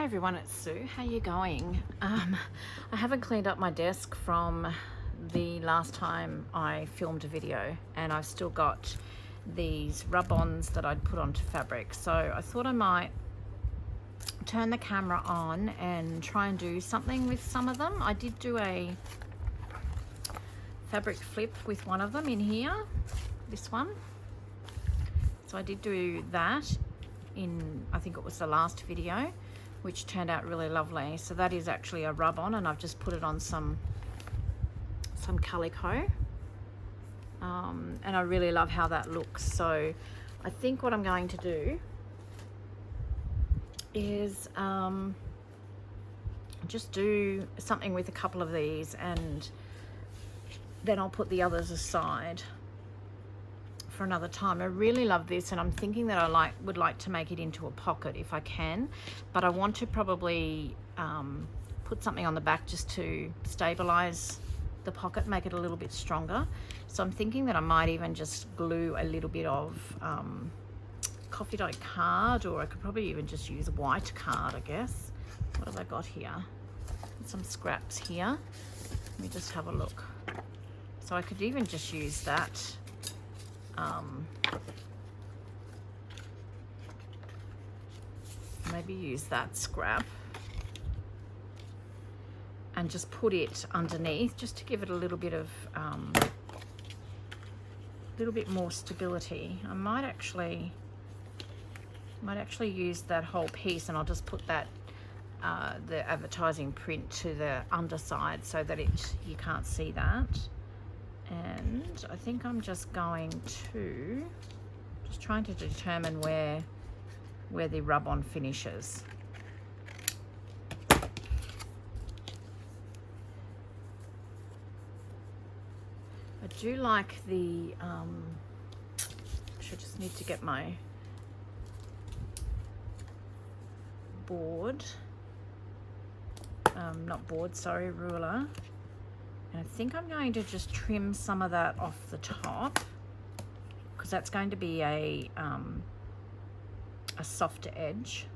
Hi everyone, it's Sue. How you going? I haven't cleaned up my desk from the last time I filmed a video, and I've still got these rub-ons that I'd put onto fabric. So I thought I might turn the camera on and try and do something with some of them. I did do a fabric flip with one of them in here, this one. So I did do that in, I think it was the last video, which turned out really lovely. So that is actually a rub-on, and I've just put it on some calico, and I really love how that looks. So I think what I'm going to do is just do something with a couple of these, and then I'll put the others aside for another time. I really love this, and I'm thinking that I would like to make it into a pocket if I can, but I want to probably put something on the back just to stabilize the pocket, make it a little bit stronger. So I'm thinking that I might even just glue a little bit of coffee dye card, or I could probably even just use white card, I guess. What have I got here? Some scraps here. Let me just have a look. So I could even just use that. Maybe use that scrap and just put it underneath, just to give it a little bit of more stability. I might actually use that whole piece, and I'll just put that the advertising print to the underside so that you can't see that. And I think I'm just going to trying to determine where the rub-on finishes. I do like the I just need to get my board, ruler. And I think I'm going to just trim some of that off the top, because that's going to be a softer edge.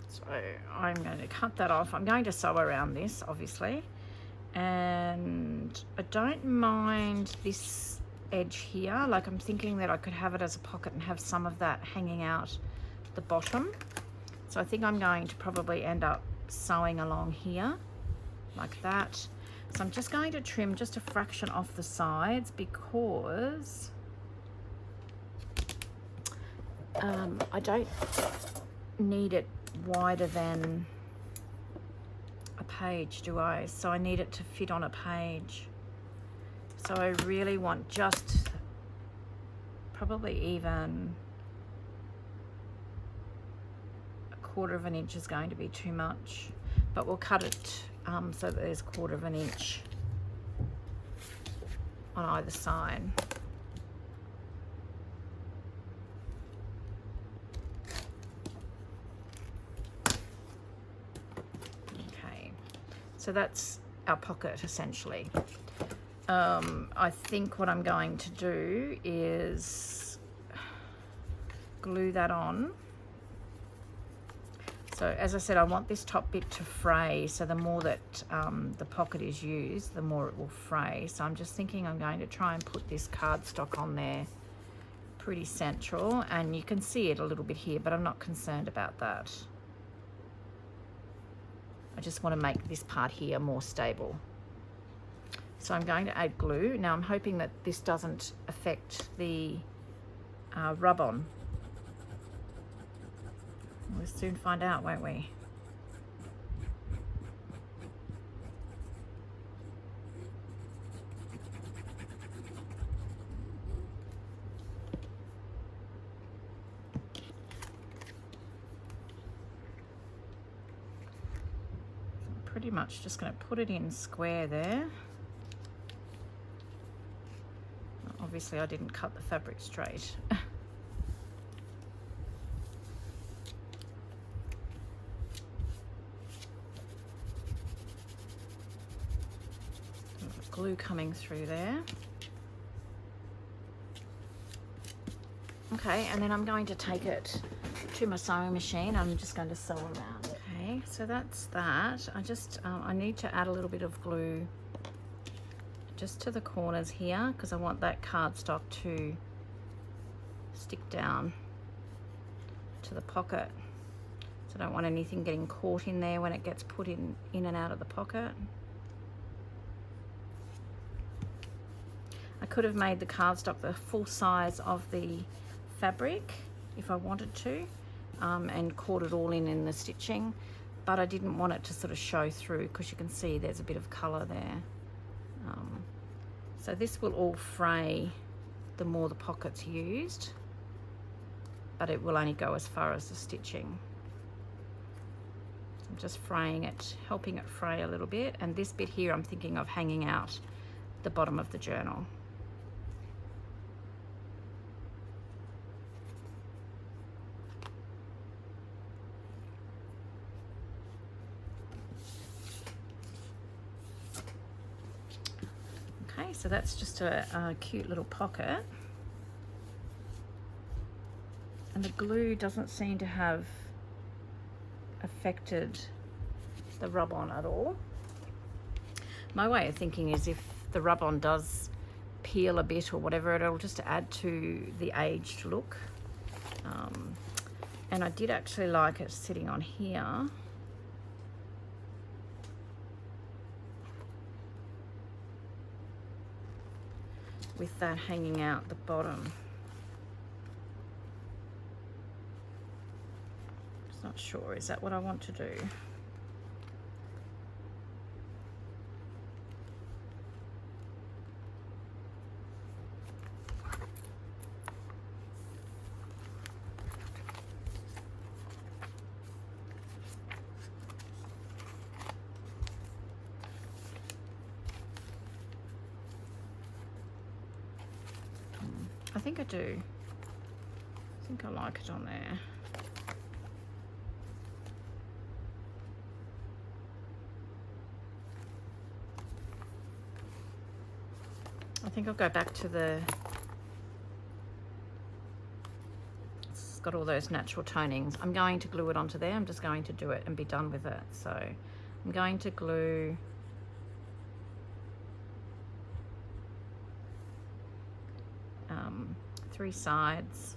So I'm going to cut that off. I'm going to sew around this, obviously, and I don't mind this edge here. Like, I'm thinking that I could have it as a pocket and have some of that hanging out the bottom. So I think I'm going to probably end up sewing along here like that. So I'm just going to trim just a fraction off the sides, because I don't need it wider than a page, do I? So I need it to fit on a page. So I really want just probably even a 1/4 of an inch is going to be too much, but we'll cut it so that there's 1/4 of an inch on either side. Okay, so that's our pocket essentially. I think what I'm going to do is glue that on. So as I said, I want this top bit to fray, so the more that the pocket is used, the more it will fray. So I'm just thinking I'm going to try and put this cardstock on there pretty central, and you can see it a little bit here, but I'm not concerned about that. I just want to make this part here more stable. So I'm going to add glue. Now I'm hoping that this doesn't affect the rub-on. We'll soon find out, won't we? I'm pretty much just going to put it in square there. Obviously I didn't cut the fabric straight. glue coming through there. Okay, and then I'm going to take it to my sewing machine. I'm just going to sew around. Okay, so that's that. I need to add a little bit of glue just to the corners here because I want that cardstock to stick down to the pocket. So I don't want anything getting caught in there when it gets put in and out of the pocket. I could have made the cardstock the full size of the fabric if I wanted to, and caught it all in the stitching, but I didn't want it to sort of show through because you can see there's a bit of colour there. So this will all fray the more the pocket's used, but it will only go as far as the stitching. I'm just fraying it, helping it fray a little bit, and this bit here I'm thinking of hanging out the bottom of the journal. Okay, so that's just a cute little pocket. And the glue doesn't seem to have affected the rub-on at all. My way of thinking is if the rub-on does peel a bit or whatever, it'll just add to the aged look. And I did actually like it sitting on here. With that hanging out the bottom. Just not sure, is that what I want to do? I think I do. I think I like it on there. I think I'll go back to it's got all those natural tonings. I'm going to glue it onto there. I'm just going to do it and be done with it. So I'm going to glue three sides.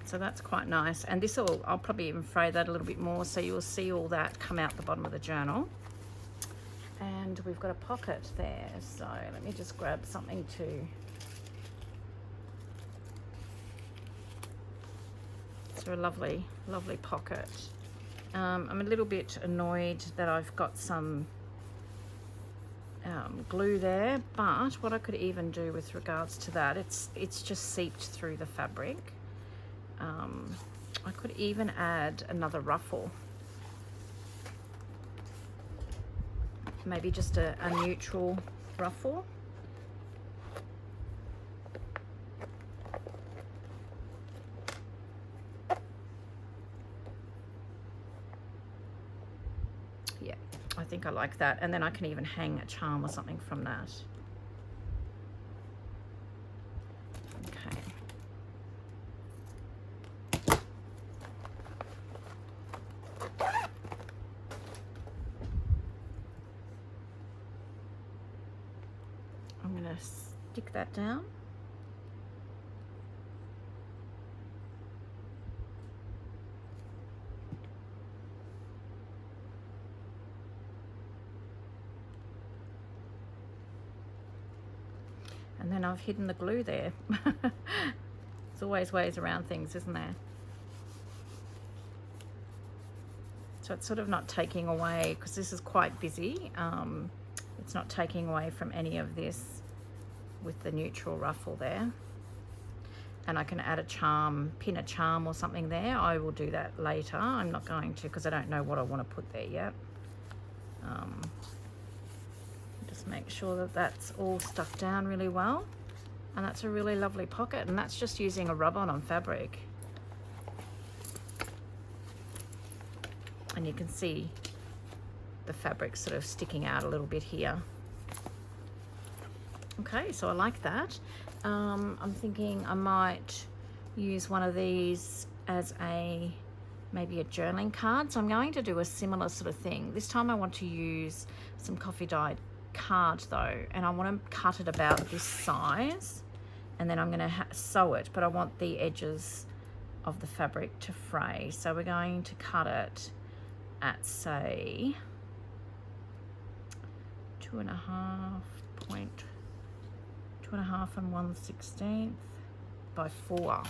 So that's quite nice, and this will, I'll probably even fray that a little bit more so you'll see all that come out the bottom of the journal. And we've got a pocket there, so let me just grab something to a lovely pocket. I'm a little bit annoyed that I've got some glue there, but what I could even do with regards to that, it's just seeped through the fabric. I could even add another ruffle, maybe just a neutral ruffle. Yeah, I think I like that, and then I can even hang a charm or something from that. Okay. I'm going to stick that down. And then I've hidden the glue there. There's always ways around things, isn't there? So it's sort of not taking away, because this is quite busy. It's not taking away from any of this with the neutral ruffle there. And I can add a charm, pin a charm or something there. I will do that later. I'm not going to, because I don't know what I want to put there yet. Just make sure that that's all stuck down really well. And that's a really lovely pocket, and that's just using a Rubon fabric. And you can see the fabric sort of sticking out a little bit here. Okay, so I like that. I'm thinking I might use one of these as maybe a journaling card. So I'm going to do a similar sort of thing. This time I want to use some coffee dyed card though, and I want to cut it about this size, and then I'm going to sew it, but I want the edges of the fabric to fray. So we're going to cut it at, say, 2.5 and 1/16 by 4.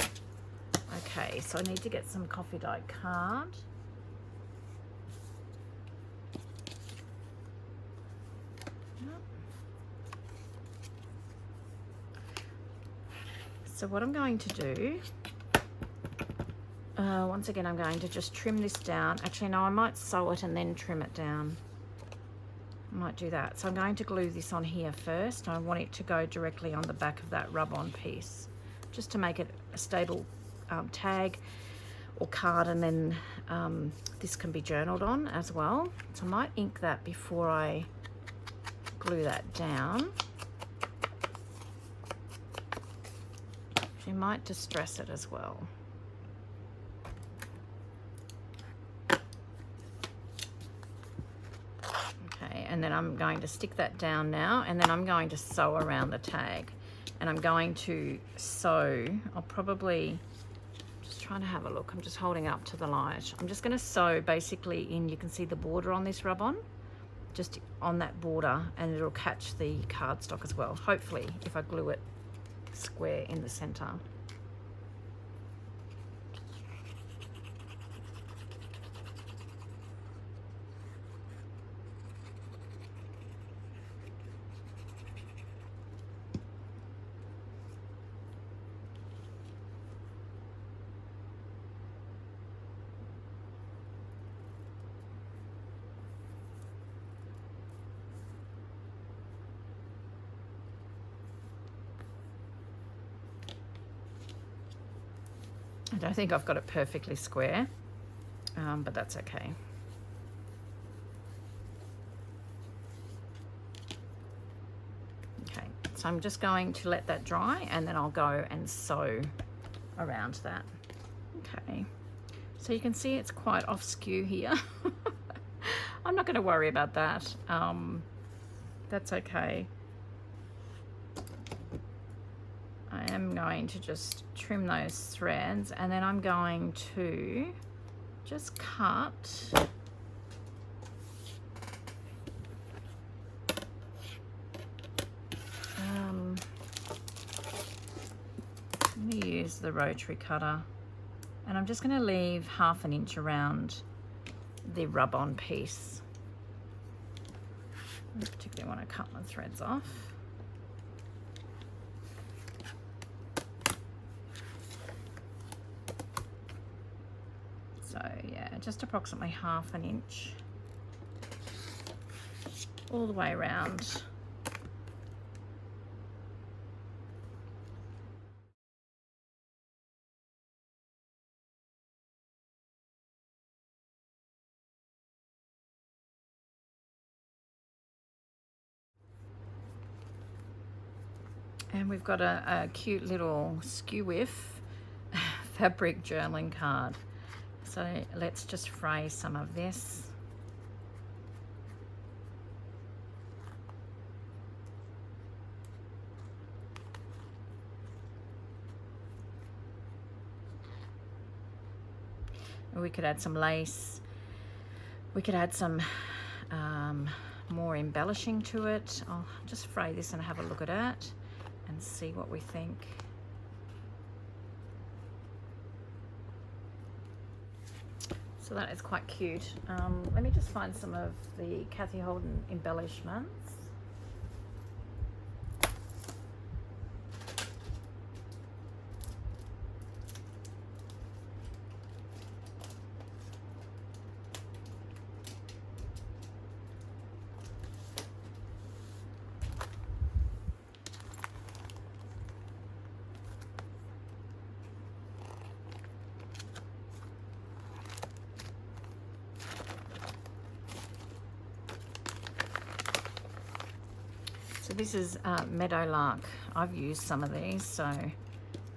Okay, so I need to get some coffee dyed card. So what I'm going to do, once again, I'm going to just trim this down. Actually, no, I might sew it and then trim it down. I might do that. So I'm going to glue this on here first. I want it to go directly on the back of that rub-on piece, just to make it a stable tag or card, and then this can be journaled on as well. So I might ink that before I glue that down. You might distress it as well. Okay, and then I'm going to stick that down now, and then I'm going to sew around the tag. And I'm going to sew, I'll probably, just trying to have a look, I'm just holding it up to the light. I'm just going to sew basically in, you can see the border on this rub-on, just on that border, and it'll catch the cardstock as well, hopefully, if I glue it square in the center. I don't think I've got it perfectly square, but that's okay. Okay, so I'm just going to let that dry, and then I'll go and sew around that. Okay, so you can see it's quite off skew here. I'm not going to worry about that. That's okay. I am going to just trim those threads, and then I'm going to just cut let me use the rotary cutter, and I'm just going to leave 1/2 inch around the rub-on piece. I particularly want to cut my threads off. So yeah, just approximately 1/2 inch all the way around. And we've got a cute little skew whiff fabric journaling card. So let's just fray some of this. We could add some lace. We could add some more embellishing to it. I'll just fray this and have a look at it. and see what we think. So that is quite cute. Let me just find some of the Kathy Holden embellishments. So this is Meadowlark. I've used some of these, so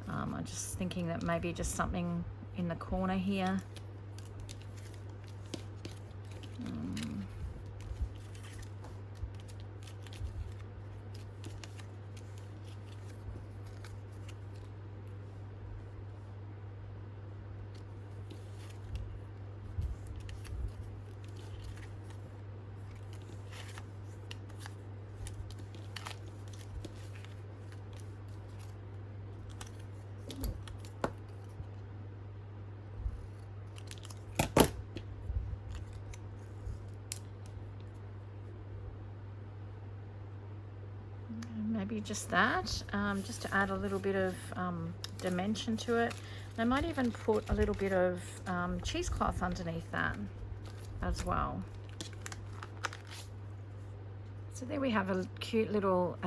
I'm just thinking that maybe just something in the corner here. Maybe just that, just to add a little bit of dimension to it. And I might even put a little bit of cheesecloth underneath that as well. So there we have a cute little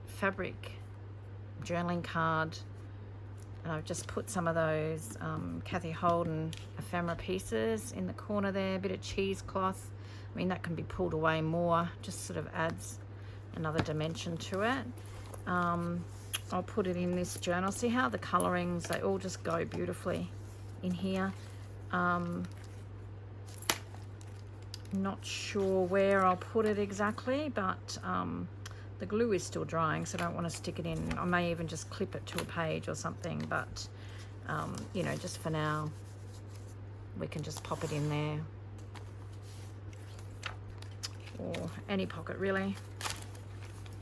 fabric journaling card. And I've just put some of those Kathy Holden ephemera pieces in the corner there, a bit of cheesecloth. I mean, that can be pulled away more, just sort of adds another dimension to it. I'll put it in this journal. See how the colorings, they all just go beautifully in here. Not sure where I'll put it exactly, but the glue is still drying, so I don't want to stick it in. I may even just clip it to a page or something, but you know, just for now we can just pop it in there, or any pocket really.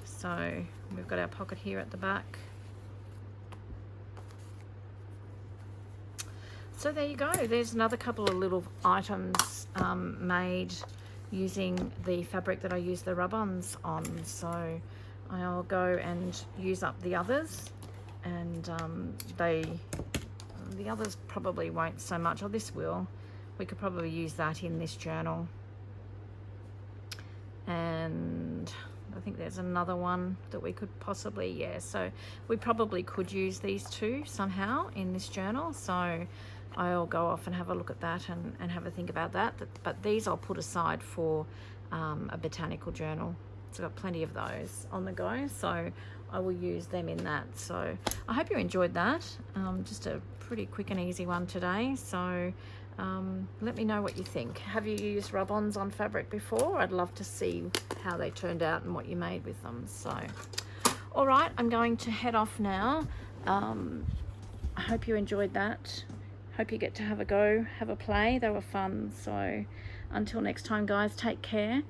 So we've got our pocket here at the back. So there you go. There's another couple of little items made using the fabric that I use the rub-ons on. So I'll go and use up the others, and the others probably won't so much. Oh, this will. We could probably use that in this journal. And I think there's another one that we could possibly, yeah, so we probably could use these two somehow in this journal. So I'll go off and have a look at that and have a think about that. But these I'll put aside for a botanical journal. So I've got plenty of those on the go, so I will use them in that. So I hope you enjoyed that. Just a pretty quick and easy one today. So let me know what you think. Have you used rub-ons on fabric before? I'd love to see how they turned out and what you made with them. So all right, I'm going to head off now. I hope you enjoyed that. Hope you get to have a go, have a play. They were fun. So until next time, guys, take care,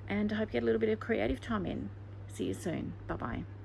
and I hope you get a little bit of creative time in. See you soon. Bye-bye.